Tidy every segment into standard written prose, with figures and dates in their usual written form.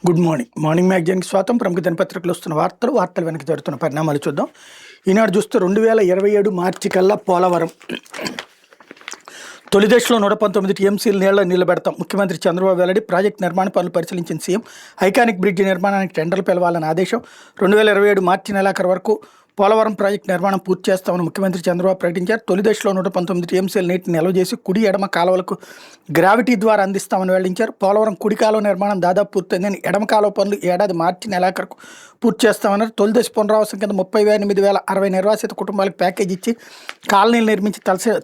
Good morning. Morning మ్యాగజైన్కి స్వాగతం. ప్రముఖ దినపత్రికలు వస్తున్న వార్తలు వెనక్కి జరుగుతున్న పరిణామాలు చూద్దాం. ఈనాడు చూస్తే 2027 మార్చి కల్లా పోలవరం తొలి దశలో 119 టీఎంసీలు నీళ్ల నిలబెడతాం. ముఖ్యమంత్రి చంద్రబాబు వెల్లడి. ప్రాజెక్టు నిర్మాణ పనులు పరిశీలించిన సీఎం. ఐకానిక్ బ్రిడ్జి నిర్మాణానికి టెండర్లు పిలవాలని ఆదేశం. 2027 మార్చి నెలాఖరు వరకు పోలవరం ప్రాజెక్టు నిర్మాణం పూర్తి చేస్తామని ముఖ్యమంత్రి చంద్రబాబు ప్రకటించారు. తొలి దశలో 119 టీఎంసీల నీటిని నిల్వ చేసి కుడి ఎడమ కాలువలకు గ్రావిటీ ద్వారా అందిస్తామని వెల్లడించారు. పోలవరం కుడి కాలువ నిర్మాణం దాదాపు పూర్తయిందని, ఎడమ కాలువ పనులు ఏడాది మార్చి నెలాఖరుకు పూర్తి చేస్తామన్నారు. తొలి దశ పునరావాసం కింద 38,060 నిర్వాసిత కుటుంబాలకు ప్యాకేజ్ ఇచ్చి కాలనీలు నిర్మించి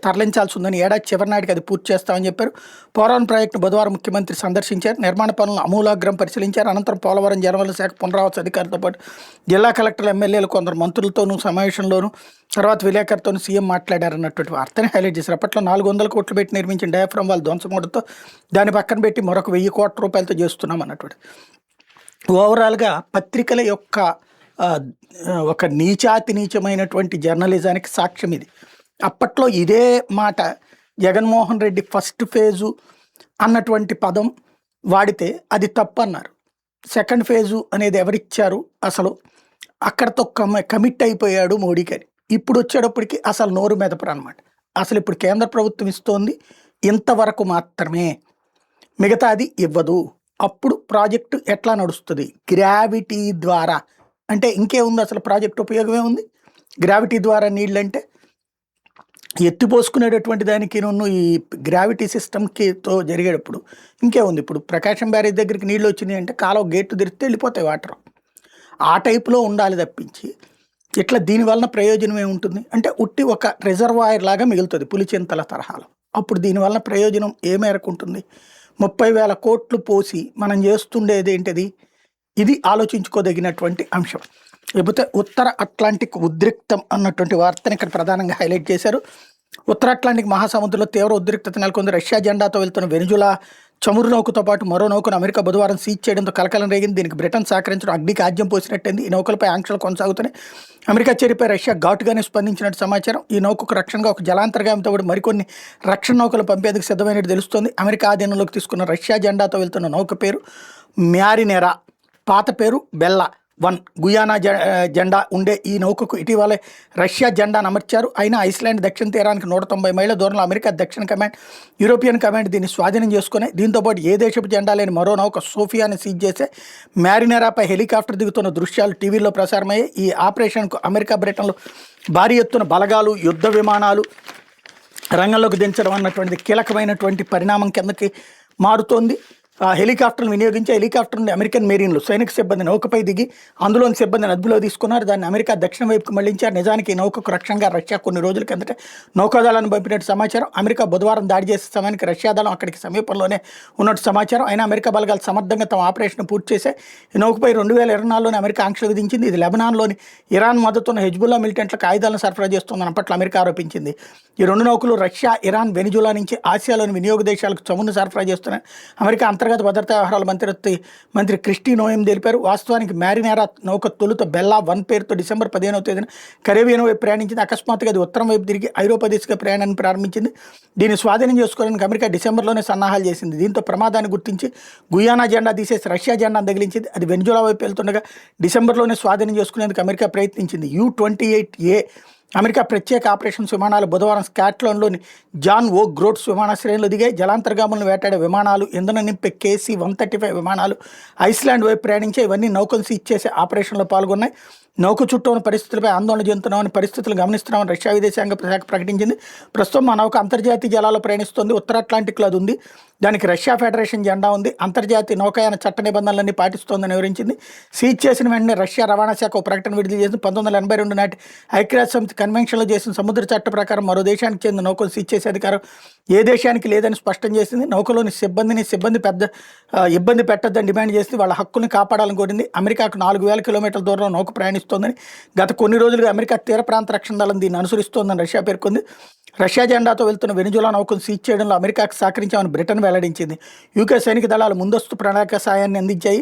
తరలించాల్సి ఉందని, ఏడాది చివరి నాటికి అది పూర్తి చేస్తామని చెప్పారు. పోలవరం ప్రాజెక్టును బుధవారం ముఖ్యమంత్రి సందర్శించారు. నిర్మాణ పనులను అమూలాగ్రం పరిశీలించారు. అనంతరం పోలవరం జలవనరుల శాఖ పునరావాస అధికారులతో పాటు జిల్లా కలెక్టర్లు, ఎమ్మెల్యేలు, కొందరు మంత్రులతోనూ సమావేశంలోనూ తర్వాత విలేకరులతోనూ సీఎం మాట్లాడారన్నటువంటి వార్తని హైలైట్ చేశారు. అప్పట్లో 400 కోట్లు పెట్టి నిర్మించిన డయాఫ్రమ్ వాళ్ళు ధ్వంసమూడతో దాన్ని పక్కన పెట్టి మరొక 1000 కోట్ల రూపాయలతో చేస్తున్నాం అన్నటువంటి. ఓవరాల్గా పత్రికల యొక్క ఒక నీచమైనటువంటి జర్నలిజానికి సాక్ష్యం ఇది. అప్పట్లో ఇదే మాట జగన్మోహన్ రెడ్డి ఫస్ట్ ఫేజు అన్నటువంటి పదం వాడితే అది తప్పు అన్నారు. సెకండ్ ఫేజు అనేది ఎవరిచ్చారు, అసలు అక్కడతో కమిట్ అయిపోయాడు మోడీకి అని. ఇప్పుడు వచ్చేటప్పటికి అసలు నోరు మెదపరు అనమాట. అసలు ఇప్పుడు కేంద్ర ప్రభుత్వం ఇస్తోంది ఇంతవరకు మాత్రమే, మిగతాది ఇవ్వదు. అప్పుడు ప్రాజెక్టు ఎట్లా నడుస్తుంది? గ్రావిటీ ద్వారా. అంటే ఇంకేముంది అసలు ప్రాజెక్టు ఉపయోగమే ఉంది? గ్రావిటీ ద్వారా నీళ్ళంటే ఎత్తిపోసుకునేటటువంటి దానికి ఈ గ్రావిటీ సిస్టమ్కితో జరిగేటప్పుడు ఇంకేముంది? ఇప్పుడు ప్రకాశం బ్యారేజ్ దగ్గరికి నీళ్ళు వచ్చినాయి అంటే కాలువ గేట్లు తెరిస్తే వెళ్ళిపోతాయి వాటర్. ఆ టైపులో ఉండాలి తప్పించి ఇట్లా దీనివలన ప్రయోజనం ఏముంటుంది అంటే ఉట్టి ఒక రిజర్వాయర్ లాగా మిగులుతుంది పులిచింతల తరహాలో. అప్పుడు దీనివల్ల ప్రయోజనం ఏ మేరకు ఉంటుంది? 30,000 కోట్లు పోసి మనం చేస్తుండేది ఏంటిది? ఇది ఆలోచించుకోదగినటువంటి అంశం. లేకపోతే ఉత్తర అట్లాంటిక్ ఉద్రిక్తం అన్నటువంటి వార్తని ఇక్కడ ప్రధానంగా హైలైట్ చేశారు. ఉత్తర అట్లాంటిక్ మహాసముద్రంలో తీవ్ర ఉద్రిక్తత నెలకొంది. రష్యా జెండాతో వెళ్తున్న వెనిజులా చమురు నౌకతో పాటు మరో నౌకను అమెరికా బుధవారం సీజ్ చేయడంతో కలకలం రేగింది. దీనికి బ్రిటన్ సహకరించడం అగ్నికి ఆజ్యం పోసినట్టయింది. ఈ నౌకలపై ఆంక్షలు కొనసాగుతున్నాయి. అమెరికా చర్యపై రష్యా ఘాటుగానే స్పందించినట్టు సమాచారం. ఈ నౌకకు రక్షణగా ఒక జలాంతర్గామితో పాటు మరికొన్ని రక్షణ నౌకలు పంపేందుకు సిద్ధమైనట్టు తెలుస్తోంది. అమెరికా ఆధీనంలోకి తీసుకున్న రష్యా జెండాతో వెళ్తున్న నౌక పేరు మ్యారినెరా, పాత పేరు బెల్లా 1. గుయానా జెండా ఉండే ఈ నౌకకు ఇటీవలే రష్యా జెండాను అమర్చారు. అయినా ఐస్లాండ్ దక్షిణ తీరానికి 190 మైళ్ళ దూరంలో అమెరికా దక్షిణ కమాండ్, యూరోపియన్ కమాండ్ దీన్ని స్వాధీనం చేసుకుని దీంతోపాటు ఏ దేశపు జెండా లేని మరో నౌక సోఫియాని సీజ్ చేసే మ్యారినెరాపై హెలికాప్టర్ దిగుతున్న దృశ్యాలు టీవీలో ప్రసారమయ్యాయి. ఈ ఆపరేషన్కు అమెరికా, బ్రిటన్లు భారీ ఎత్తున బలగాలు, యుద్ధ విమానాలు రంగంలోకి దించడం అన్నటువంటిది కీలకమైనటువంటి పరిణామం కిందకి మారుతోంది. హెలికాప్టర్ను వినియోగించి హెలికాప్టర్ని అమెరికన్ మెరీన్లు సైనిక సిబ్బంది నౌకపై దిగి అందులోని సిబ్బందిని అదుపులో తీసుకున్నారు. దాన్ని అమెరికా దక్షిణ వైపుకు మళ్లించారు. నిజానికి ఈ నౌకకు రక్షణగా రష్యా కొన్ని రోజుల కిందట నౌకాదళాన్ని పంపినట్టు సమాచారం. అమెరికా బుధవారం దాడి చేసే సమయానికి రష్యా దళం అక్కడికి సమీపంలోనే ఉన్నట్టు సమాచారం. అయినా అమెరికా బలగాలు సమర్థంగా తమ ఆపరేషన్ పూర్తి చేశాయి. ఈ నౌకపై 2024లోనే అమెరికా ఆంక్షలు విధించింది. ఇది లెబనాన్లోని ఇరాన్ మద్దతున్న హెజ్బుల్లా మిలిటెంట్లకు ఆయుధాలను సరఫరా చేస్తుందని అప్పట్లో అమెరికా ఆరోపించింది. ఈ 2 నౌకలు రష్యా, ఇరాన్, వెనిజులా నుంచి ఆసియాలోని వినియోగ దేశాలకు చమురును సరఫరా చేస్తున్నాయి. అమెరికా అంతర్గత భద్రతా వ్యవహారాల మంత్రి క్రిస్టీ నోయం తెలిపారు. వాస్తవానికి మ్యారినెరా నౌక తొలుత బెల్లా 1 పేరుతో డిసెంబర్ 15వ తేదీన కరేబియన్ వైపు ప్రయాణించింది. అకస్మాత్తుగా అది ఉత్తరం వైపు తిరిగి ఐరోపా దిశగా ప్రయాణాన్ని ప్రారంభించింది. దీన్ని స్వాధీనం చేసుకోవడానికి అమెరికా డిసెంబర్లోనే సన్నాహాలు చేసింది. దీంతో ప్రమాదాన్ని గుర్తించి గుయానా జెండా తీసేసి రష్యా జెండాను తగిలించింది. అది వెనిజులా వైపు వెళ్తుండగా డిసెంబర్లోనే స్వాధీనం చేసుకునేందుకు అమెరికా ప్రయత్నించింది. U-28A అమెరికా ప్రత్యేక ఆపరేషన్స్ విమానాలు బుధవారం స్కాట్లాండ్లోని జాన్ ఓ గ్రోట్స్ విమానాశ్రయంలో దిగాయి. జలాంతర్గాములను వేటాడే విమానాలు, ఇంధనం నింపే KC-135 విమానాలు ఐస్లాండ్ వైపు ప్రయాణించే ఇవన్నీ నౌకను సీజ్ చేసే ఆపరేషన్లో పాల్గొన్నాయి. నౌక చుట్టూ ఉన్న పరిస్థితులపై ఆందోళన చెందుతున్నామని, పరిస్థితులు గమనిస్తున్నామని రష్యా విదేశాంగ శాఖ ప్రకటించింది. ప్రస్తుతం మా నౌక అంతర్జాతీయ జలాల్లో ప్రయాణిస్తుంది. ఉత్తర అట్లాంటిక్లో అది ఉంది. దానికి రష్యా ఫెడరేషన్ జెండా ఉంది. అంతర్జాతీయ నౌకాయాన చట్ట నిబంధనలన్నీ పాటిస్తోందని వివరించింది. సీజ్ చేసిన వెంటనే రష్యా రవాణా శాఖ ఒక ప్రకటన విడుదల చేసింది. 1982 నాటి ఐక్యరాజ్య సమితి కన్వెన్షన్లో చేసిన సముద్ర చట్ట ప్రకారం మరో దేశానికి చెందిన నౌకను సీజ్ చేసే అధికారం ఏ దేశానికి లేదని స్పష్టం చేసింది. నౌకలోని ఇబ్బంది పెట్టద్దని డిమాండ్ చేసింది. వాళ్ళ హక్కుల్ని కాపాడాలని కోరింది. అమెరికాకు 4,000 కిలోమీటర్ల దూరంలో నౌక ప్రయాణిస్తోందని, గత కొన్ని రోజులుగా అమెరికా తీర ప్రాంత రక్షణ దళం దీన్ని అనుసరిస్తోందని రష్యా పేర్కొంది. రష్యా జెండాతో వెళ్తున్న వెనిజులా నౌకను సీజ్ చేయడంలో అమెరికాకు సహకరించామని బ్రిటన్ వెల్లడించింది. యూకే సైనిక దళాలు ముందస్తు ప్రణాళిక సాయాన్ని అందించాయి.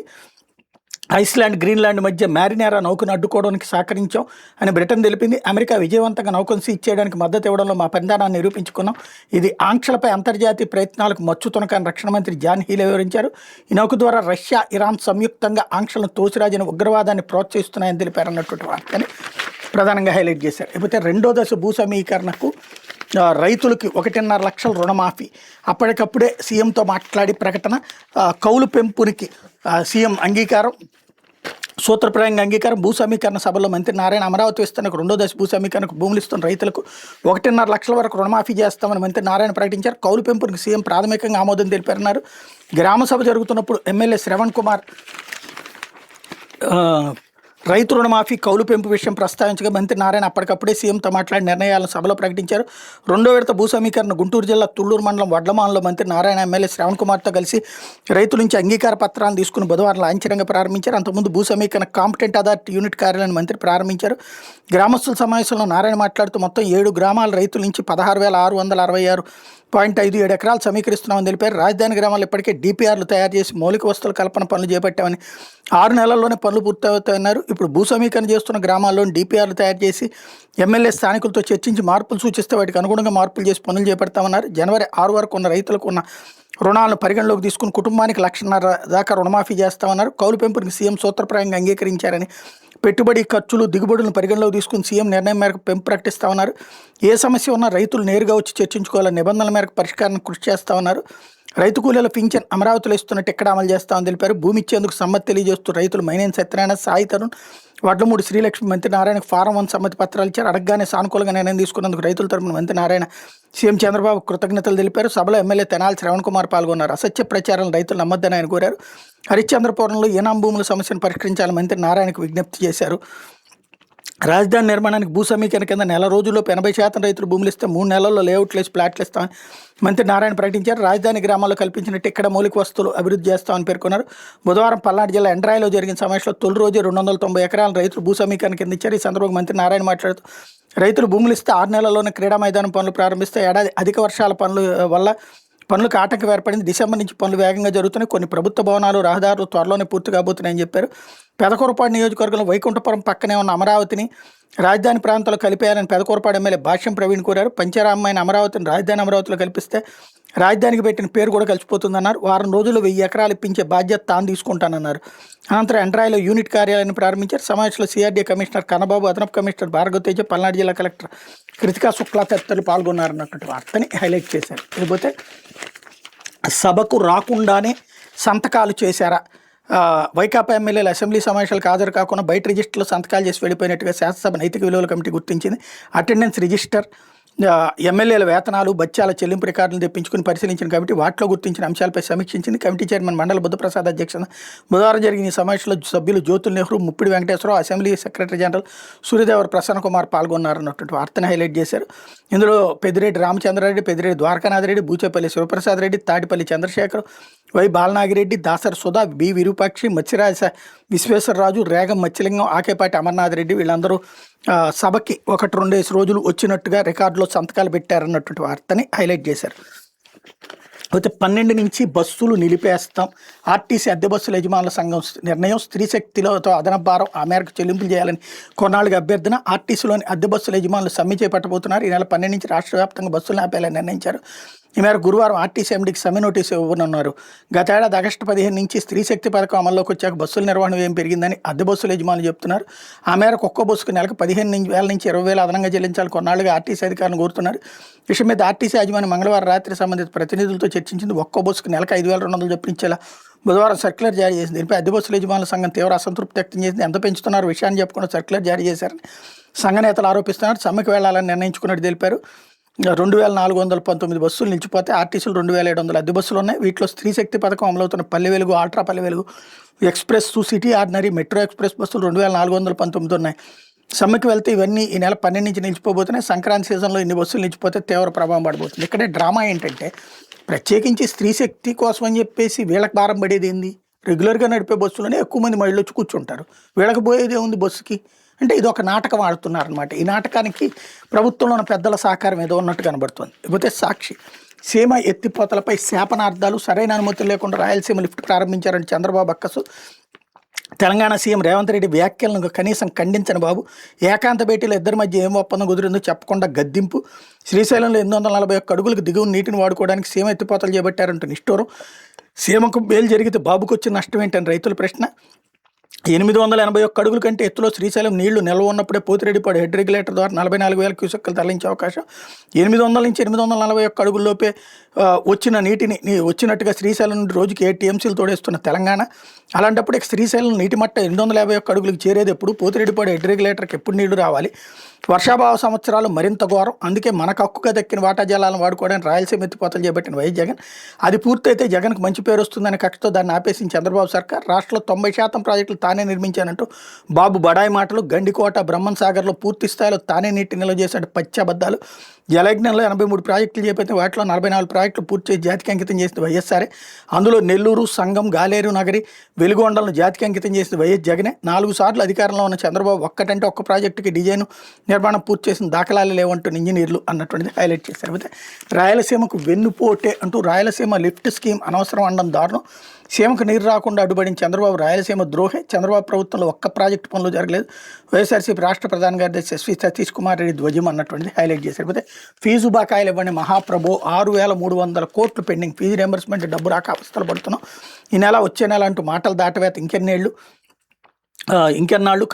ఐస్లాండ్, గ్రీన్లాండ్ మధ్య మ్యారినేరా నౌకను అడ్డుకోవడానికి సహకరించాం అని బ్రిటన్ తెలిపింది. అమెరికా విజయవంతంగా నౌకను సీజ్ చేయడానికి మద్దతు ఇవ్వడంలో మా పరిధానాన్ని నిరూపించుకున్నాం. ఇది ఆంక్షలపై అంతర్జాతీయ ప్రయత్నాలకు మచ్చు తునకని రక్షణ మంత్రి జాన్ హీలే వివరించారు. ఈ నౌక ద్వారా రష్యా, ఇరాన్ సంయుక్తంగా ఆంక్షలను తోసిరాజని ఉగ్రవాదాన్ని ప్రోత్సహిస్తున్నాయని తెలిపారన్నటువంటి వార్తని ప్రధానంగా హైలైట్ చేశారు. లేకపోతే రెండో దశ భూ సమీకరణకు రైతులకి 1.5 లక్షల రుణమాఫీ అప్పటికప్పుడే సీఎంతో మాట్లాడి ప్రకటన. కౌలు పెంపునికి సీఎం అంగీకారం, సూత్రప్రాయంగా అంగీకారం. భూ సమీకరణ సభలో మంత్రి నారాయణ అమరావతి విస్తరణకు రెండో దశ భూ సమీకరణకు భూములు ఇస్తున్న రైతులకు 1.5 లక్షల వరకు రుణమాఫీ చేస్తామని మంత్రి నారాయణ ప్రకటించారు. కౌలు పెంపునికి సీఎం ప్రాథమికంగా ఆమోదం తెలిపారన్నారు. గ్రామ సభ జరుగుతున్నప్పుడు ఎమ్మెల్యే శ్రవణ్ కుమార్ రైతు రుణమాఫీ, కౌలు పెంపు విషయం ప్రస్తావించగా మంత్రి నారాయణ అప్పటికప్పుడే సీఎంతో మాట్లాడి నిర్ణయాలను సభలో ప్రకటించారు. రెండో విడత భూ సమీకరణ గుంటూరు జిల్లా తుళ్లూరు మండలం వడ్లమాన్లో మంత్రి నారాయణ ఎమ్మెల్యే శ్రవణ్ కుమార్తో కలిసి రైతుల నుంచి అంగీకార పత్రాలను తీసుకుని బుధవారం లాంఛనంగా ప్రారంభించారు. అంతకుముందు భూ సమీకరణ కాంపిటెంట్ అథారిటీ యూనిట్ కార్యాలయాన్ని మంత్రి ప్రారంభించారు. గ్రామస్తుల సమావేశంలో నారాయణ మాట్లాడుతూ మొత్తం 7 గ్రామాల రైతుల నుంచి 16,666.57 ఎకరాలు సమీకరిస్తున్నామని తెలిపారు. రాజధాని గ్రామాల్లో ఇప్పటికే డిపిఆర్లు తయారు చేసి మౌలిక వస్తువుల కల్పన పనులు చేపట్టామని, 6 నెలల్లోనే పనులు పూర్తవుతాయన్నారు. ఇప్పుడు భూ సమీకరణ చేస్తున్న గ్రామాల్లోని డిపిఆర్లు తయారు చేసి ఎమ్మెల్యే స్థానికులతో చర్చించి మార్పులు సూచిస్తే వాటికి అనుగుణంగా మార్పులు చేసి పనులు చేపడతామన్నారు. జనవరి 6 వరకు ఉన్న రైతులకు ఉన్న రుణాలను పరిగణలోకి తీసుకుని కుటుంబానికి 1,50,000 దాకా రుణమాఫీ చేస్తామన్నారు. కౌలు పెంపునికి సీఎం సూత్రప్రాయంగా అంగీకరించారని, పెట్టుబడి ఖర్చులు, దిగుబడులను పరిగణలోకి తీసుకుని సీఎం నిర్ణయం మేరకు పెంపు ప్రకటిస్తామన్నారు. ఏ సమస్య ఉన్నా రైతులు నేరుగా వచ్చి చర్చించుకోవాలని, నిబంధనల మేరకు పరిష్కారానికి కృషి చేస్తామన్నారు. రైతు కూలీల పింఛన్ అమరావతిలో ఇస్తున్నట్టు ఎక్కడ అమలు చేస్తామని తెలిపారు. భూమి ఇచ్చేందుకు సమ్మతి తెలియజేస్తూ రైతులు మైనేని సత్యనారాయణ, సాయి తరుణ్, వడ్లమూడి శ్రీలక్ష్మి మంత్రి నారాయణకు ఫారం 1 సమ్మతి పత్రాలు ఇచ్చారు. అడగగానే సానుకూలంగా నిర్ణయం తీసుకున్నందుకు రైతుల తరపున మంత్రి నారాయణ సీఎం చంద్రబాబు కృతజ్ఞతలు తెలిపారు. సభలో ఎమ్మెల్యే తెనాలి శ్రవణ్ కుమార్ పాల్గొన్నారు. అసత్య ప్రచారాలను రైతులు నమ్మొద్దని ఆయన కోరారు. హరిశ్చంద్రపురంలో ఈనాం భూముల సమస్యను పరిష్కరించాలని మంత్రి నారాయణకు విజ్ఞప్తి చేశారు. రాజధాని నిర్మాణానికి భూ సమీకరణ కింద నెల రోజుల్లోపు 80% రైతులు భూములు ఇస్తే 3 నెలల్లో లేఅవుట్లు వేసి ప్లాట్లు ఇస్తామని మంత్రి నారాయణ ప్రకటించారు. రాజధాని గ్రామాల్లో కల్పించినట్టు ఇక్కడ మౌలిక వస్తువులు అభివృద్ధి చేస్తామని పేర్కొన్నారు. బుధవారం పల్నాడు జిల్లా ఎండ్రాయిలో జరిగిన సమావేశంలో తొలి రోజు 290 ఎకరాల రైతులు భూ సమీకరణ కింద ఇచ్చారు. ఈ సందర్భంగా మంత్రి నారాయణ మాట్లాడుతూ రైతులు భూములు ఇస్తే 6 నెలల్లోనే క్రీడా మైదానం పనులు ప్రారంభిస్తే ఏడాది అధిక వర్షాల పనుల వల్ల పనులకు ఆటంకం ఏర్పడింది. డిసెంబర్ నుంచి పనులు వేగంగా జరుగుతున్నాయి. కొన్ని ప్రభుత్వ భవనాలు, రహదారులు త్వరలోనే పూర్తి కాబోతున్నాయని చెప్పారు. పెదకూరపాడు నియోజకవర్గంలో వైకుంఠపురం పక్కనే ఉన్న అమరావతిని రాజధాని ప్రాంతాల్లో కలిపేయాలని పెదకూరపాడు ఎమ్మెల్యే భాష్యం ప్రవీణ్ కోరారు. పంచరామైన అమరావతిని రాజధాని అమరావతిలో కల్పిస్తే రాజధానికి పెట్టిన పేరు కూడా కలిసిపోతుందన్నారు. వారం రోజుల్లో 1000 ఎకరాలు ఇప్పించే బాధ్యత తాను తీసుకుంటానన్నారు. అనంతరం ఎండ్రాయిలో యూనిట్ కార్యాలయాన్ని ప్రారంభించారు. సమావేశంలో సిఆర్డీఏ కమిషనర్ కన్నబాబు, అదనపు కమిషనర్ భార్గవ తేజ, పల్నాడు జిల్లా కలెక్టర్ కృతికా శుక్లా తదితరులు పాల్గొన్నారన్నటువంటి వార్తని హైలైట్ చేశారు. లేకపోతే సభకు రాకుండానే సంతకాలు చేశారా, వైకాపా ఎమ్మెల్యేలు అసెంబ్లీ సమావేశాలకు హాజరు కాకుండా బయట రిజిస్టర్లో సంతకాలు చేసి వెళ్ళిపోయినట్టుగా శాసనసభ నైతిక విలువల కమిటీ గుర్తించింది. అటెండెన్స్ రిజిస్టర్, ఎమ్మెల్యేల వేతనాలు, బత్యాల చెల్లింపు రికార్డులను తెప్పించుకుని పరిశీలించిన కమిటీ వాటిలో గుర్తించిన అంశాలపై సమీక్షించింది. కమిటీ చైర్మన్ మండల బుద్ధప్రసాద్ అధ్యక్షతన బుధవారం జరిగిన ఈ సమావేశంలో సభ్యులు Jyothula Nehru, Muppidi Venkateswararao, assembly secretary general Suryadevara Prasanna Kumar పాల్గొన్నారన్నటువంటి వార్తను హైలైట్ చేశారు. ఇందులో పెద్దిరెడ్డి రామచంద్రారెడ్డి, పెద్దిరెడ్డి ద్వారకానాథ్ రెడ్డి, బూచేపల్లి శివప్రసాద్ రెడ్డి, తాటిపల్లి చంద్రశేఖర్, వై బాలనాగిరెడ్డి, దాసరి సుధా, బి విరూపాక్షి, మత్స్యరాజ విశ్వేశ్వరరాజు, రేగం మత్స్యలింగం, ఆకేపాటి అమర్నాథ్ రెడ్డి వీళ్ళందరూ సభకి 1-2 రోజులు వచ్చినట్టుగా రికార్డులో సంతకాలు పెట్టారన్నటువంటి వార్తని హైలైట్ చేశారు. అయితే 12 నుంచి బస్సులు నిలిపేస్తాం. ఆర్టీసీ అద్దె బస్సుల యజమానుల సంఘం నిర్ణయం. స్త్రీ శక్తిలతో అదనపు భారం, ఆ మేరకు చెల్లింపులు చేయాలని కొన్నాళ్ళుగా అభ్యర్థన. ఆర్టీసీలోని అద్దె బస్సుల యజమానులు సమ్మె చేపట్టబోతున్నారు. ఈ నెల 12 నుంచి రాష్ట్ర వ్యాప్తంగా బస్సులు ఆపేయాలని నిర్ణయించారు. ఈ మేరకు గురువారం ఆర్టీసీ ఎండీకి సమ్మె నోటీసు ఇవ్వనున్నారు. గత ఏడాది ఆగస్టు 15 నుంచి స్త్రీ శక్తి పథకం అమల్లోకి వచ్చాక బస్సుల నిర్వహణ వ్యయం పెరిగిందని అద్దె బస్సుల యజమానులు చెబుతున్నారు. ఆ మేరకు ఒక్కో బస్సుకు నెలకు 15,000 నుంచి 20,000 అదనంగా చెల్లించాలి కొన్నాళ్ళుగా ఆర్టీసీ అధికారులు కోరుతున్నారు. విషయం మీద ఆర్టీసీ యాజమాన్యం మంగళవారం రాత్రి సంబంధిత ప్రతినిధులతో చర్చించింది. ఒక్కో బస్సుకు నెలకు 5,200 చొప్పించేలా బుధవారం సర్క్యులర్ జారీ చేసింది. దీనిపై అద్దె బస్సుల యజమానుల సంఘం తీవ్ర అసంతృప్తి వ్యక్తం చేసింది. ఎంత పెంచుతున్నారు విషయాన్ని చెప్పకుండా సర్క్యులర్ జారీ చేశారని సంఘ నేతలు ఆరోపిస్తున్నారు. సమ్మెకు వెళ్లాలని నిర్ణయించుకున్నట్టు తెలిపారు. 2,419 బస్సులు నిలిచిపోతే ఆర్టీసీలు 2,700 అద్దె బస్సులు ఉన్నాయి. వీటిలో స్త్రీ శక్తి పథకం అమలవుతున్న Palle Velugu, ultra Palle Velugu, express, city ordinary, metro express బస్సులు 2,419 ఉన్నాయి. సమ్మెకి వెళ్తే ఇవన్నీ ఈ నెల 12 నుంచి నిలిచిపోబోతున్నాయి. సంక్రాంతి సీజన్లో ఇన్ని బస్సులు నిలిచిపోతే తీవ్ర ప్రభావం పడబోతుంది. ఇక్కడే డ్రామా ఏంటంటే ప్రత్యేకించి స్త్రీ శక్తి కోసం అని చెప్పేసి వీళ్ళకి భారం పడేది ఏంది? రెగ్యులర్గా నడిపే బస్సులోనే ఎక్కువ మంది మహిళలు వచ్చి కూర్చుంటారు. వీళ్ళకి పోయేది ఏముంది బస్సుకి అంటే? ఇది ఒక నాటకం ఆడుతున్నారనమాట. ఈ నాటకానికి ప్రభుత్వంలో ఉన్న పెద్దల సహకారం ఏదో ఉన్నట్టు కనబడుతుంది. లేకపోతే సాక్షి, సీమ ఎత్తిపోతలపై శాపనార్థాలు, సరైన అనుమతులు లేకుండా రాయలసీమ లిఫ్ట్ ప్రారంభించారని చంద్రబాబు అక్కసు. తెలంగాణ సీఎం రేవంత్ రెడ్డి వ్యాఖ్యలను కనీసం ఖండించని బాబు. ఏకాంత భేటీలో ఇద్దరి మధ్య ఏం ఒప్పందం కుదిరిందో చెప్పకుండా గద్దింపు. శ్రీశైలంలో 841 అడుగులకు దిగువన నీటిని వాడుకోవడానికి సీఎం ఎత్తిపోతలు చేపట్టారంటూ నిష్ఠూరం. సీఎంకు మేలు జరిగితే బాబుకు వచ్చిన నష్టం ఏంటని రైతుల ప్రశ్న. 881 అడుగుల కంటే ఎత్తులో శ్రీశైలం నీళ్లు నిల్వ ఉన్నప్పుడే పోతిరెడ్డిపాడు హెడ్ రెగ్యులేటర్ ద్వారా 44,000 క్యూసెక్కులు తరలించే అవకాశం. 800 నుంచి 841 అడుగుల్లోపే వచ్చిన నీటిని వచ్చినట్టుగా శ్రీశైలం నుండి రోజుకి 7 టీఎంసీలు తోడేస్తున్న తెలంగాణ. అలాంటప్పుడు శ్రీశైలం నీటి మట్ట 851 అడుగులకు చేరేది ఎప్పుడు? పోతిరెడ్డిపాడు హెడ్ రెగ్యులేటర్కి ఎప్పుడు నీళ్లు రావాలి? వర్షాభావ సంవత్సరాలు మరింత ఘోరం. అందుకే మనకు హక్కుగా దక్కిన వాటా జలాలను వాడుకోవడానికి రాయలసీమ ఎత్తిపోతలు చేపట్టిన వైఎస్ జగన్. అది పూర్తయితే జగన్కు మంచి పేరు వస్తుందని కక్షతో దాన్ని ఆపేసింది చంద్రబాబు సర్కార్. రాష్ట్రంలో 90% ప్రాజెక్టులు తానే నిర్మించానంటూ బాబు బడాయి మాటలు. గండికోట, బ్రహ్మన్ సాగర్లో పూర్తి స్థాయిలో తానే నీటి నిల్వ చేశాడు పచ్చబద్దాలు. జలయజ్ఞంలో 83 ప్రాజెక్టులు చేపట్టిన వాటిలో 44 ప్రాజెక్టులు పూర్తి చేసి జాతికి అంకితం చేసింది వైఎస్ఆర్ఏ. అందులో నెల్లూరు, సంగం, గాలేరు నగరి, వెలుగొండలను జాతికి అంకితం చేసింది వైఎస్ జగనే. 4 సార్లు అధికారంలో ఉన్న చంద్రబాబు ఒక్కటంటే ఒక్క ప్రాజెక్టుకి డిజైన్ నిర్మాణం పూర్తి చేసిన దాఖలాలు లేవంటూ ఇంజనీర్లు అన్నటువంటిది హైలైట్ చేశారు. అయితే రాయలసీమకు వెన్నుపోటే అంటూ రాయలసీమ లిఫ్ట్ స్కీమ్ అనవసరం అనడం దారుణం. సీమకు నీరు రాకుండా అడ్డుపడిన చంద్రబాబు రాయలసీమ ద్రోహే. చంద్రబాబు ప్రభుత్వంలో ఒక్క ప్రాజెక్టు పనులు జరగలేదు. వైఎస్ఆర్సీపీ రాష్ట్ర ప్రధాన కార్యదర్శి ఎస్వి సతీష్ కుమార్ రెడ్డి ధ్వజం అన్నటువంటిది హైలైట్ చేశారు. అయితే ఫీజు బకాయిలు ఇవ్వండి మహాప్రభు. 6,300 కోట్లు పెండింగ్. ఫీజు రియంబర్స్మెంట్ డబ్బు రాక అవస్థలు పడుతున్నాం. ఈ నెల వచ్చే నెల అంటూ మాటలు దాటవేత ఇంకెన్నాళ్ళు.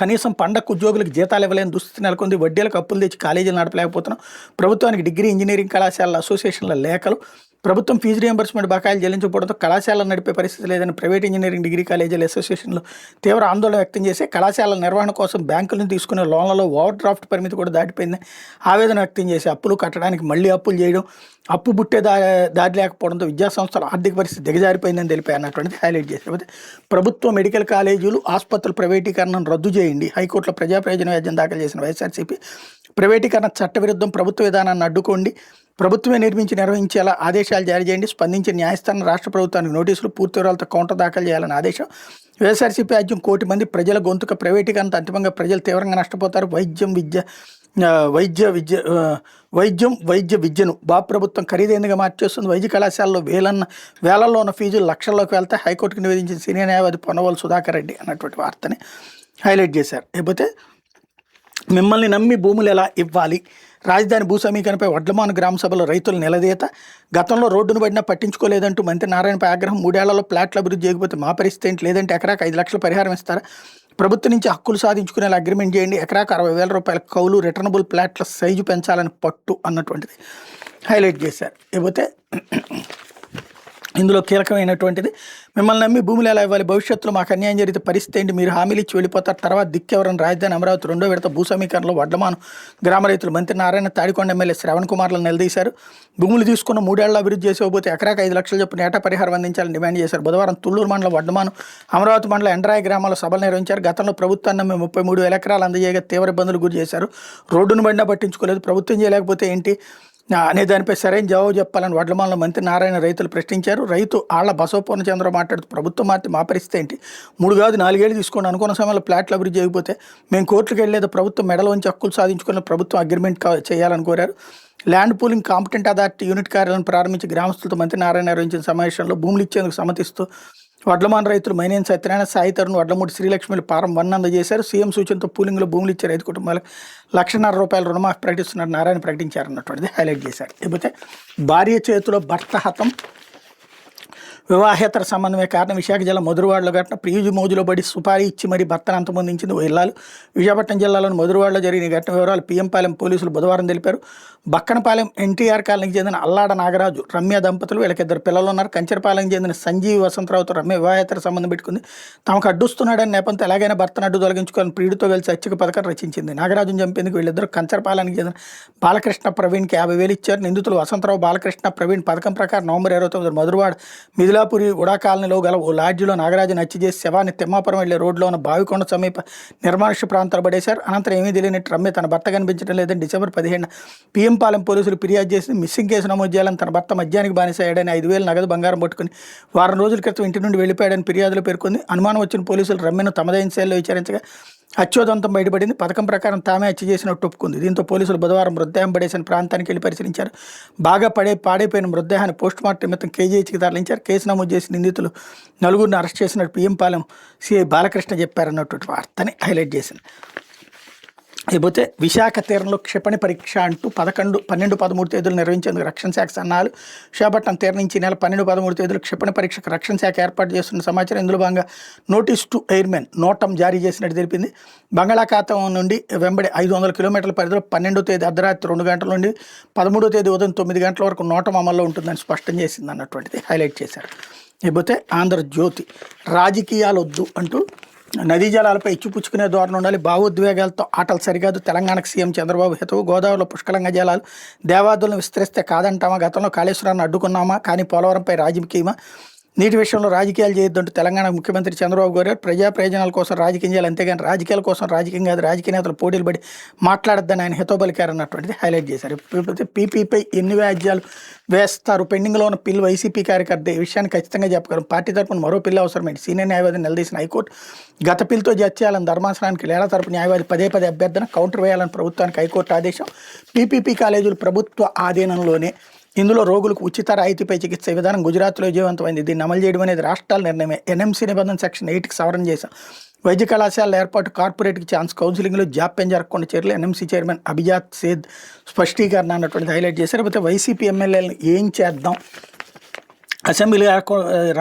కనీసం పండగ ఉద్యోగులకు జీతాలు ఇవ్వలేని దుస్థితి నెలకొంది. వడ్డీలకు అప్పులు తెచ్చి కాలేజీలు నడపలేకపోతున్నాం. ప్రభుత్వానికి డిగ్రీ ఇంజనీరింగ్ కళాశాలల అసోసియేషన్ల లేఖలు. ప్రభుత్వం ఫీజు రియంబర్స్మెంట్ బకాయిలు చెల్లించకపోవడంతో కళాశాలను నడిపే పరిస్థితి లేదని ప్రైవేట్ ఇంజనీరింగ్ డిగ్రీ కాలేజీల అసోసియేషన్లు తీవ్ర ఆందోళన వ్యక్తం చేసి కళాశాలల నిర్వహణ కోసం బ్యాంకులను తీసుకునే లోన్లలో ఓవర్ డ్రాఫ్ట్ పరిమితి కూడా దాటిపోయిందని ఆవేదన వ్యక్తం చేసి అప్పులు కట్టడానికి మళ్ళీ అప్పులు చేయడం, అప్పు బుట్టే దాడి లేకపోవడంతో విద్యాసంస్థల ఆర్థిక పరిస్థితి దిగజారిపోయిందని తెలిపాయి అన్నటువంటిది హైలైట్ చేశారు. ప్రభుత్వ మెడికల్ కాలేజీలు, ఆసుపత్రుల ప్రైవేటీకరణను రద్దు చేయండి. హైకోర్టులో ప్రజా ప్రయోజన వ్యాజ్యం దాఖలు చేసిన వైఎస్ఆర్సీపీ. ప్రైవేటీకరణ చట్టవిరుద్ధం, ప్రభుత్వ విధానాన్ని అడ్డుకోండి, ప్రభుత్వమే నిర్వహించేలా ఆదేశాలు జారీ చేయండి. స్పందించిన న్యాయస్థానం రాష్ట్ర ప్రభుత్వానికి నోటీసులు, పూర్తి వివరాలతో కౌంటర్ దాఖలు చేయాలని ఆదేశం. వైఎస్ఆర్సీపీ రాజ్యం 1 కోటి మంది ప్రజల గొంతుక. ప్రైవేటీకరణతో అంతిమంగా ప్రజలు తీవ్రంగా నష్టపోతారు. వైద్య విద్యను బాబు ప్రభుత్వం ఖరీదైనదిగా మార్చేస్తుంది. వైద్య కళాశాలలో వేలల్లో ఉన్న ఫీజులు లక్షల్లోకి వెళ్తే హైకోర్టుకు నివేదించిన సీనియర్ న్యాయవాది పొన్నవోలు సుధాకర్ రెడ్డి అన్నటువంటి వార్తని హైలైట్ చేశారు. లేకపోతే మిమ్మల్ని నమ్మి భూములు ఎలా ఇవ్వాలి? రాజధాని భూ సమీకరణపై వడ్లమాను గ్రామ సభలో రైతులు నిలదీత. గతంలో రోడ్డును పడినా పట్టించుకోలేదంటూ మంత్రి నారాయణపై ఆగ్రహం. 3 ఏళ్లలో ప్లాట్ల అభివృద్ధి చేయకపోతే మా పరిస్థితి ఏంటి? లేదంటే ఎకరాకు 5 లక్షల పరిహారం ఇస్తారా? ప్రభుత్వం నుంచి హక్కులు సాధించుకునేలా అగ్రిమెంట్ చేయండి. ఎకరాకు 60,000 రూపాయల కౌలు, రిటర్నబుల్ ప్లాట్ల సైజు పెంచాలని పట్టు అన్నటువంటిది హైలైట్ చేశారు. లేకపోతే ఇందులో కీలకమైనటువంటిది మిమ్మల్ని నమ్మి భూములు ఎలా ఇవ్వాలి? భవిష్యత్తులో మాకు అన్యాయం జరిగితే పరిస్థితి ఏంటి? మీరు హామీలు ఇచ్చి వెళ్ళిపోతారు. తర్వాత దిక్కెవరని? రాజధాని అమరావతి 2వ విడత భూ సమీకరణలో వడ్లమాను గ్రామ రైతులు మంత్రి నారాయణ, తాడికొండ ఎమ్మెల్యే శ్రవణ్ కుమార్లను నిలదీశారు. భూములు తీసుకున్న 3 ఏళ్ల అభివృద్ధి చేసేకపోతే ఎకరాకు 5 లక్షల చొప్పున ఏటా పరిహారం అందించాలని డిమాండ్ చేశారు. బుధవారం తుళ్లూరు మండలం వడ్లమాను, అమరావతి మండలం ఎండ్రాయి గ్రామాల్లో సభలు నిర్వహించారు. గతంలో ప్రభుత్వాన్ని నమ్మి 33,000 ఎకరాలు అందజేయగా తీవ్ర ఇబ్బందులు గురి చేశారు. రోడ్డును పడినా పట్టించుకోలేదు. ప్రభుత్వం చేయలేకపోతే ఏంటి అనే దానిపై సరైన జవాబు చెప్పాలని వడ్లమాలలో మంత్రి నారాయణ రైతులు ప్రశ్నించారు. రైతు ఆళ్ల బసవపూర్ణ చంద్రబాబు మాట్లాడుతూ ప్రభుత్వం మార్చి మా పరిస్థితి ఏంటి? 3 కాదు 4 ఏళ్ళు తీసుకోండి. అనుకున్న సమయంలో ప్లాట్లు అభివృద్ధి చేయకపోతే మేము కోర్టుకు వెళ్ళలేదు. ప్రభుత్వం మెడలోంచి హక్కులు సాధించుకున్న ప్రభుత్వం అగ్రిమెంట్ చేయాలని కోరారు. Land pooling competent authority unit కార్యాలయం ప్రారంభించి గ్రామస్తులతో మంత్రి నారాయణ నిర్వహించిన సమావేశంలో భూములు ఇచ్చేందుకు సమ్మతిస్తూ వడ్లమాన రైతులు మైనేని సత్యనారాయణ, సాయి తరుణ్, వడ్లమూడి శ్రీలక్ష్మిలు ఫారం 1 అందజేశారు. సీఎం సూచనతో పూలింగ్లో భూములు ఇచ్చే రైతు కుటుంబాలకు 1,50,000 రూపాయల రుణమాఫీ ప్రకటిస్తున్నారు నారాయణ ప్రకటించారన్నటువంటిది హైలైట్ చేశారు. లేకపోతే భార్య చేతిలో భర్త హతం, వివాహేతర సంబంధమే కారణం. విశాఖ జిల్లా మధురవాడలో ఘటన. ప్రియుజు మోజులో పడి సుపారీ ఇచ్చి మరీ భర్తను అంతమొందించింది ఓ ఇల్లాలు. విశాఖపట్నం జిల్లాలోని మధురవాడలో జరిగిన ఘటన వివరాలు పిఎంపాలెం పోలీసులు బుధవారం తెలిపారు. బక్కనపాలెం ఎన్టీఆర్ కాలనీకి చెందిన అల్లాడ నాగరాజు, రమ్య దంపతులు, వీళ్ళకి 2 పిల్లలు ఉన్నారు. కంచరపాలెంకి చెందిన సంజీవి వసంతరావుతో రమ్య వివాహేతర సంబంధం పెట్టుకుంది. తమకు అడ్డుస్తున్నాడని నేపథ్యంతో ఎలాగైనా భర్తను అడ్డు తొలగించుకోవాలని ప్రియుడితో కలిసి అచ్చక పథకం రచించింది. నాగరాజును చంపేందుకు వీళ్ళిద్దరూ కంచరపాలెంకి చెందిన బాలకృష్ణ ప్రవీణ్కి 50,000 ఇచ్చారు. నిందితులు వసంతరావు, బాలకృష్ణ ప్రవీణ్ పథకం ప్రకారం నవంబర్ 29 మధురవాడ మిథిలాపురి ఉడా కాలనీలో గల ఓ లాడ్జిలో నాగరాజును హత్య చేసి శవాన్ని తిమ్మాపురం వెళ్లే రోడ్లో ఉన్న బావికొండ సమీప నిర్మానుష్య ప్రాంతాలు పడేశారు. అనంతరం ఏమీ తెలియనట్టు రమ్య తన భర్త కనిపించడం లేదని డిసెంబర్ 15 పిఎంపాలెం పోలీసులు ఫిర్యాదు చేసి మిస్సింగ్ కేసు నమోదు చేయాలని, తన భర్త మద్యానికి బానిసయ్యాడని 5,000 నగదు బంగారం పట్టుకుని వారం రోజుల క్రితం ఇంటి నుండి వెళ్లిపోయాడని ఫిర్యాదులో పేర్కొంది. అనుమానం వచ్చిన పోలీసులు రమ్యను తమదైన శైలిలో విచారించగా హత్యోదంతం బయటపడింది. పథకం ప్రకారం తామే హత్య చేసినట్టు ఒప్పుకుంది. దీంతో పోలీసులు బుధవారం మృతదేహం పడేసిన ప్రాంతానికి వెళ్లి పరిశీలించారు. బాగా పాడైపోయిన మృతదేహాన్ని పోస్టుమార్టం నిమిత్తం కేజీహెచ్కి తరలించారు. కేసు నమోదు చేసి నిందితులు 4గురిని అరెస్ట్ చేసినట్టు పిఎంపాలెం సిఐ బాలకృష్ణ చెప్పారన్నటువంటి వార్తని హైలైట్ చేసింది. లేకపోతే విశాఖ తీరంలో క్షిపణి పరీక్ష అంటూ 11, 12, 13 తేదీలు నిర్వహించేందుకు రక్షణ శాఖ సన్నాహాలు. విశాఖపట్నం తీరం నుంచి నెల 12, 13 తేదీలు క్షిపణి పరీక్షకు రక్షణ శాఖ ఏర్పాటు చేస్తున్న సమాచారం. ఇందులో భాగంగా నోటీస్ టు ఎయిర్మెన్ నోటం జారీ చేసినట్టు తెలిపింది. బంగాళాఖాతం నుండి వెంబడి 500 కిలోమీటర్ల పరిధిలో 12వ తేదీ అర్ధరాత్రి 2 గంటల నుండి 13వ తేదీ ఉదయం 9 గంటల వరకు నోటం అమల్లో ఉంటుందని స్పష్టం చేసింది అన్నటువంటిది హైలైట్ చేశారు. లేకపోతే ఆంధ్రజ్యోతి రాజకీయాలు వద్దు అంటూ నదీ జలాలపై ఇచ్చిపుచ్చుకునే ధోరణి ఉండాలి, భావోద్వేగాలతో ఆటలు సరికాదు, తెలంగాణకు సీఎం చంద్రబాబు హితవు, గోదావరిలో పుష్కలంగా జలాలు, దేవాదులను విస్తరిస్తే కాదంటామా, గతంలో కాళేశ్వరాన్ని అడ్డుకున్నామా, కానీ పోలవరంపై రాజకీయమా, నీటి విషయంలో రాజకీయాలు చేయొద్దంటూ తెలంగాణ ముఖ్యమంత్రి చంద్రబాబు గారు ప్రజా ప్రయోజనాల కోసం రాజకీయం చేయాలి, అంతేగాని రాజకీయాల కోసం రాజకీయం కాదు, రాజకీయ నేతలు పోటీలు పడి మాట్లాడొద్దని ఆయన హితవు పలికారన్నటువంటిది హైలైట్ చేశారు. పీపీపై ఎన్ని వ్యాజ్యాలు వేస్తారు, పెండింగ్లో ఉన్న పిల్లు వైసీపీ కార్యకర్త ఈ విషయాన్ని ఖచ్చితంగా చెప్పగలరు, పార్టీ తరపున మరో పిల్లు అవసరమైంది, సీనియర్ న్యాయవాదిని నిలదీసిన హైకోర్టు గత పిల్తో జడ్జి చేయాలని ధర్మాసనానికి లేళ్ల తరపు న్యాయవాది పదే అభ్యర్థన, కౌంటర్ వేయాలని ప్రభుత్వానికి హైకోర్టు ఆదేశం. పీపీపీ కాలేజీలు ప్రభుత్వ ఆధీనంలోనే, ఇందులో రోగులకు ఉచిత రాయితీపై చికిత్స విధానం గుజరాత్లో విజయవంతమైంది, దీన్ని అమలు చేయడం అనేది రాష్ట్రాల నిర్ణయమే. ఎన్ఎంసీ నిబంధన సెక్షన్ 8కి సవరణ చేశాం. వైద్య కళాశాలల ఏర్పాటు, కార్పొరేట్కి ఛాన్స్, కౌన్సిలింగ్లో జాప్యం జరగకుండా చర్యలు, ఎన్ఎంసీ చైర్మన్ అభిజాత్ సేద్ స్పష్టీకరణ అన్నటువంటిది హైలైట్ చేశారు. లేకపోతే వైసీపీ ఎమ్మెల్యేలను ఏం చేద్దాం, అసెంబ్లీ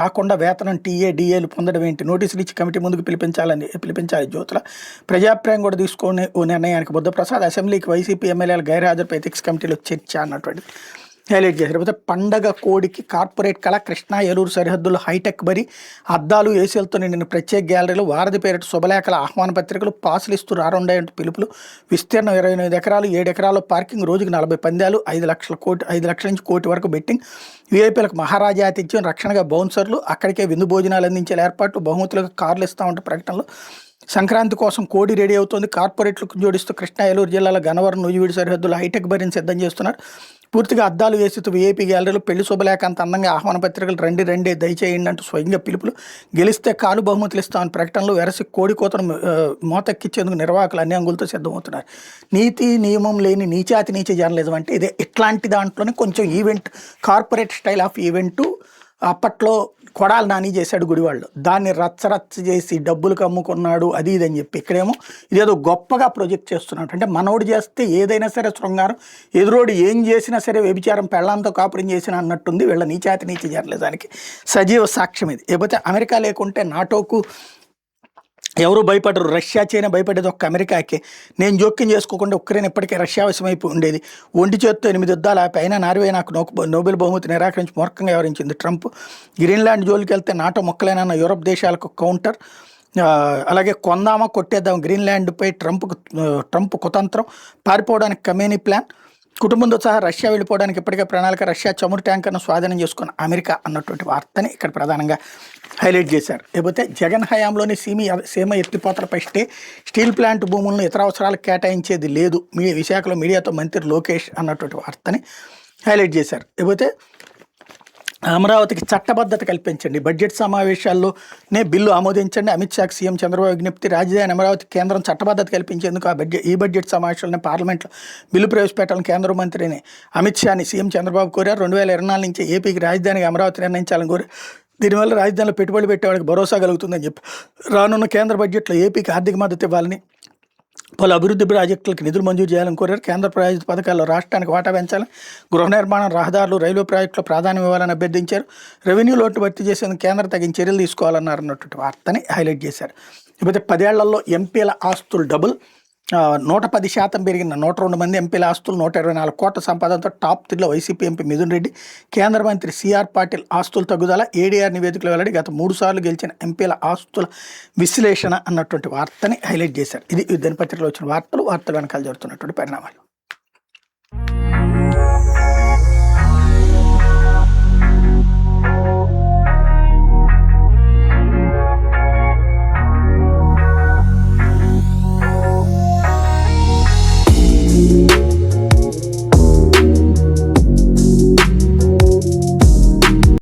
రాకుండా వేతనం డిఏలు పొందడం ఏంటి, నోటీసులు ఇచ్చి కమిటీ ముందుకు పిలిపించాలి జ్యోతుల, ప్రజాప్రాయం కూడా తీసుకునే ఓ నిర్ణయానికి బుద్ధప్రసాద్, అసెంబ్లీకి వైసీపీ ఎమ్మెల్యేల గైర్హాజరుపై ఎథిక్స్ కమిటీలో చర్చ అన్నటువంటిది హైలైట్ చేశారు. లేకపోతే పండగ కోడికి కార్పొరేట్ కళ, కృష్ణా ఏలూరు సరిహద్దుల్లో హైటెక్ బరి, అద్దాలు ఏసీలతో నిండిన ప్రత్యేక గ్యాలరీలు, వారధి పేరిట శుభలేఖల ఆహ్వాన పత్రికలు, పాసులు ఇస్తూ రారుండాయంటూ పిలుపులు, విస్తీర్ణం 28 ఎకరాలు, 7 ఎకరాల్లో పార్కింగ్, రోజుకి 40 పందాలు, 5 లక్షల నుంచి కోటి వరకు బెట్టింగ్, వీఐపీలకు మహారాజా ఆతిథ్యం, రక్షణగా బౌన్సర్లు, అక్కడికే విందు భోజనాలు అందించే ఏర్పాట్లు, బహుమతులకు కార్లు ఇస్తామంటూ ప్రకటనలు, సంక్రాంతి కోసం కోడి రెడీ అవుతోంది, కార్పొరేట్లకు జోడిస్తూ కృష్ణా ఏలూరు జిల్లాల గన్నవరం నూజివీడు సరిహద్దులో హైటెక్ బరిని సిద్ధం చేస్తున్నారు. పూర్తిగా అద్దాలు వేసి వీఐపీ గ్యాలరీలు, పెళ్లి శుభలేఖ అంత అందంగా ఆహ్వాన పత్రికలు, రండి దయచేయండి అంటూ స్వయంగా పిలుపులు, గెలిస్తే కాలు బహుమతులు ఇస్తామని ప్రకటనలు, వెరసి కోడి కోతను మోతెక్కించేందుకు నిర్వాహకులు అన్ని అంగులతో సిద్ధమవుతున్నారు. నీతి నియమం లేని నీచాతి నీచ జర్నలిజం అంటే ఇదే. ఇట్లాంటి దాంట్లోనే కొంచెం event, corporate style of event అప్పట్లో కొడాలి నాని చేశాడు గుడివాళ్ళు, దాన్ని రచ్చ చేసి డబ్బులకు అమ్ముకున్నాడు అది ఇది అని చెప్పి, ఇక్కడేమో ఇదేదో గొప్పగా ప్రొజెక్ట్ చేస్తున్నాడు. అంటే మనోడు చేస్తే ఏదైనా సరే శృంగారం, ఎదురోడు ఏం చేసినా సరే వ్యభిచారం, పెళ్ళంతో కాపురం చేసిన అన్నట్టుంది వీళ్ళ నీచాతి జర్నలిజానికి సజీవ సాక్ష్యం ఇది. లేకపోతే అమెరికా లేకుంటే నాటోకు ఎవరు భయపడరు, రష్యా చైనా భయపడేది ఒక్క అమెరికాకే. నేను జోక్యం చేసుకోకుండా ఉక్రెయిన్ ఇప్పటికే రష్యా వశమైపు ఉండేది, ఒంటి చేత్తో 8 యుద్ధాలు ఆపి అయినా నార్వే నాకు నోబెల్ బహుమతి నిరాకరించి మూర్ఖంగా వ్యవహరించింది ట్రంప్. గ్రీన్లాండ్ జోలికి వెళ్తే నాటో మొక్కలేనన్న యూరప్ దేశాలకు కౌంటర్. అలాగే కొందామా కొట్టేద్దాం గ్రీన్లాండ్పై ట్రంప్ కుతంత్రం, పారిపోవడానికి కమేనీ ప్లాన్, కుటుంబంతో సహా రష్యా వెళ్ళిపోవడానికి ఇప్పటికే ప్రణాళిక, రష్యా చమురు ట్యాంకర్ను స్వాధీనం చేసుకున్న అమెరికా అన్నటువంటి వార్తని ఇక్కడ ప్రధానంగా హైలైట్ చేశారు. లేకపోతే జగన్ హయాంలోని సీమ ఎత్తిపోతలపై స్టీల్ ప్లాంట్ భూములను ఇతర అవసరాలకు కేటాయించేది లేదు, విశాఖలో మీడియాతో మంత్రి లోకేష్ అన్నటువంటి వార్తని హైలైట్ చేశారు. లేకపోతే అమరావతికి చట్టబద్ధత కల్పించండి, బడ్జెట్ సమావేశాల్లోనే బిల్లు ఆమోదించండి, అమిత్ షాకి సీఎం చంద్రబాబు విజ్ఞప్తి, రాజధాని అమరావతి కేంద్రం చట్టబద్ధత కల్పించేందుకు ఈ బడ్జెట్ సమావేశాల్లోనే పార్లమెంట్లో బిల్లు ప్రవేశపెట్టాలని కేంద్ర మంత్రిని అమిత్ షాని సీఎం చంద్రబాబు కోరారు. 2024 నుంచి ఏపీకి రాజధానిగా అమరావతి నిర్ణయించాలని కోరారు. దీనివల్ల రాజధానిలో పెట్టుబడి పెట్టేవాడికి భరోసా కలుగుతుందని చెప్పి రానున్న కేంద్ర బడ్జెట్లో ఏపీకి ఆర్థిక మద్దతు ఇవ్వాలని, పలు అభివృద్ధి ప్రాజెక్టులకు నిధులు మంజూరు చేయాలని కోరారు. కేంద్ర ప్రాయోజిత పథకాల్లో రాష్ట్రానికి వాటా పెంచాలని, గృహ నిర్మాణం, రహదారులు, రైల్వే ప్రాజెక్టులో ప్రాధాన్యం ఇవ్వాలని అభ్యర్థించారు. రెవెన్యూ లోటు భర్తీ చేసేందుకు కేంద్రం తగిన చర్యలు తీసుకోవాలన్నారు అన్నటువంటి వార్తని హైలైట్ చేశారు. లేకపోతే 10 ఏళ్లలో ఎంపీల ఆస్తులు డబుల్, 110% పెరిగిన 102 మంది ఎంపీల ఆస్తులు, 124 కోట్ల సంపాదనతో టాప్ 3లో వైసీపీ ఎంపీ మిథున్ రెడ్డి. కేంద్ర మంత్రి సిఆర్ పాటిల్ ఆస్తుల తగ్గుదల, ఏడీఆర్ నివేదికలు వెల్లడి, గత 3 సార్లు గెలిచిన ఎంపీల ఆస్తుల విశ్లేషణ అన్నటువంటి వార్తని హైలైట్ చేశారు. ఇది దినపత్రికలో వచ్చిన వార్తలు వెనకాల జరుగుతున్నటువంటి పరిణామాలు.